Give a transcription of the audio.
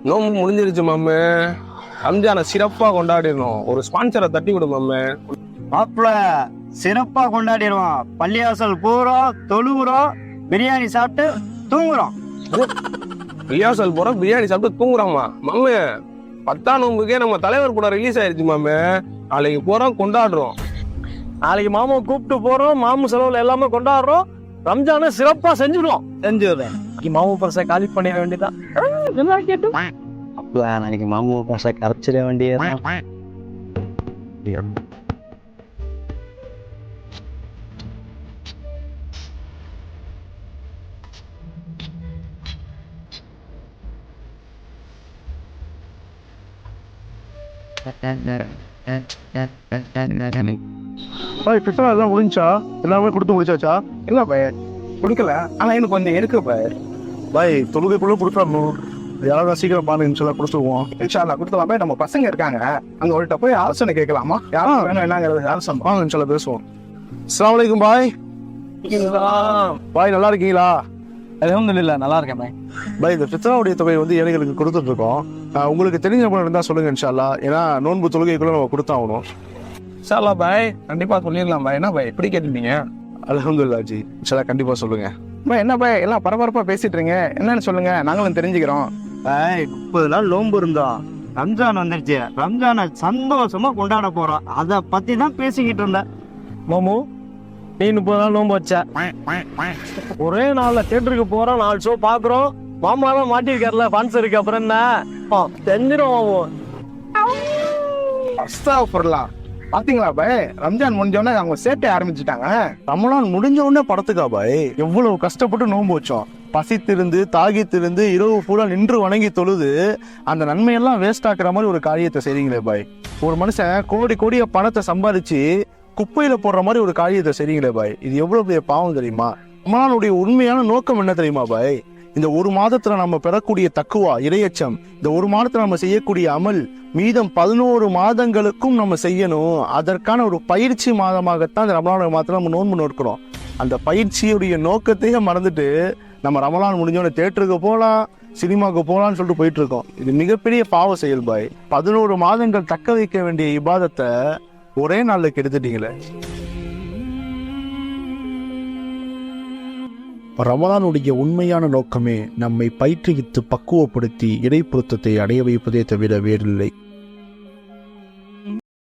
நோம்பு முடிஞ்சிருச்சு மாமே. ரம்ஜானை சிறப்பா கொண்டாடிடணும். ஒரு ஸ்பான்சரை தட்டி விடு மாமே. மாப்பிள்ள சிறப்பா கொண்டாடிடுவோம். பள்ளியாசல் போறோம், தொழுகிறோம், பிரியாணி சாப்பிட்டு தூங்குறோம். ரியாசல் போறோம், பிரியாணி சாப்பிட்டு தூங்குறோமா மாமே? 10ஆம் நோம்புக்கே நம்ம தலைவர் கூட ரிலீஸ் ஆயிடுச்சு மாமே. நாளைக்கு போறோம், கொண்டாடுறோம். நாளைக்கு மாமா கூப்பிட்டு போறோம், மாமு செலவுல எல்லாமே கொண்டாடுறோம். ரம்ஜானை சிறப்பா செஞ்சுடுவோம். செஞ்சுடுறேன். மாமு பரிசை காலி பண்ணிட வேண்டியதான். அப்பா நாளைக்கு மாமு பசை கரைச்சிட வேண்டியதான். பித்தனை எல்லாம் முடிஞ்சா எல்லாமே கொடுத்து முடிச்சாச்சா? இல்ல பய குடிக்கல, ஆனா எனக்கு கொஞ்சம் இருக்கு பய. பாய் தொழுகைக்குள்ள கொடுத்துடணும். யாராவது சீக்கிரம் பாருங்க இன்ஷால்லா கொடுத்துருவோம். இன்ஷால்லா கொடுத்துலாம் பய. நம்ம பசங்க இருக்காங்க, அங்க ஒருட்ட போய் ஆலோசனை கேட்கலாமா? யாரும் வேணும் என்னங்கிறது ஆலோசனை வாங்க இன்ஷால்லா பேசுவோம். அஸ்ஸலாமு அலைக்கும் பாய். பாய் நல்லா இருக்கீங்களா? அல்ஹம்துலில்லாஹ் நல்லா இருக்கேன் பாய். பாய் இந்த பித்ராவுடைய தொகையை வந்து ஏழைகளுக்கு கொடுத்துட்டு இருக்கோம். உங்களுக்கு தெரிஞ்ச பணம் இருந்தா சொல்லுங்க இன்ஷால்லா. ஏன்னா நோன்பு தொழுகைக்குள்ள நம்ம கொடுத்தாகணும். இன்ஷால்லா பாய், கண்டிப்பா சொல்லிடலாம் பாய். என்ன பாய் எப்படி கேட்டுட்டீங்க? அல்ஹம்துலில்லாஹ் ஜி, இன்ஷால்லா கண்டிப்பா சொல்லுங்க. பாய் என்ன பாய் எல்லாம் பரபரப்பா பேசிட்டு இருக்கீங்க? என்னன்னு சொல்லுங்க, நாங்களும் தெரிஞ்சுக்கிறோம். 30 நாள் நோன்பு இருந்தோம். ரம்ஜான் வந்துருச்சு. ரம்ஜானை சந்தோஷமா கொண்டாட போறோம். அதை பத்தி தான் பேசிக்கிட்டு இருந்தேன். மாமு நீ 30 நாள் நோம்பு வச்ச. ஒரே நாள்ல தியேட்டருக்கு போறோம், 4 ஷோ பாக்குறோம். மாமா தான் மாட்டிருக்காருல ஃபன்ஸ் இருக்கு. அப்புறம் என்ன தெரிஞ்சிடும் மாமு. அஸ்தக்ஃபிருல்லாஹ். பாத்தீங்களா பாய், ரம்ஜான் முடிஞ்சோடனே அவங்க சேட்டை ஆரம்பிச்சுட்டாங்க. ரமலான் முடிஞ்ச உடனே படத்துக்கா பாய்? எவ்வளவு கஷ்டப்பட்டு நோன்பு வச்சோம். பசித்திருந்து தாகித்திருந்து இரவு பூரா நின்று வணங்கி தொழுது அந்த நன்மையெல்லாம் வேஸ்ட் ஆக்குற மாதிரி ஒரு காரியத்தை செய்றீங்களே பாய். ஒரு மனுஷன் கோடி கோடிய பணத்தை சம்பாதிச்சு குப்பையில போடுற மாதிரி ஒரு காரியத்தை செய்றீங்களே பாய். இது எவ்வளவு பெரிய பாவம் தெரியுமா? ரமலானுடைய உண்மையான நோக்கம் என்ன தெரியுமா பாய்? இந்த ஒரு மாதத்துல நம்ம பெறக்கூடிய தக்குவா இறையச்சம், இந்த ஒரு மாதத்துல நம்ம செய்யக்கூடிய அமல் மீதம் 11 மாதங்களுக்கும் நம்ம செய்யணும். அதற்கான ஒரு பயிற்சி மாதமாகத்தான் இந்த ரமலான் மாதத்துல நம்ம நோன்பு நோக்கிறோம். அந்த பயிற்சியுடைய நோக்கத்தையே மறந்துட்டு நம்ம ரமலான் முடிஞ்சோடனே தியேட்டருக்கு போகலாம், சினிமாவுக்கு போகலான்னு சொல்லிட்டு போயிட்டு இருக்கோம். இது மிகப்பெரிய பாவ செயல் பாய். 11 மாதங்கள் தக்க வைக்க வேண்டிய இபாதத்தை ஒரே நாள்ல கெடுத்துட்டீங்களே. ரமலானுடைய உண்மையான நோக்கமே நம்மை பயிற்றுவித்து பக்குவப்படுத்தி இறை பொருத்தத்தை அடைய வைப்பதே தவிர வேறில்லை.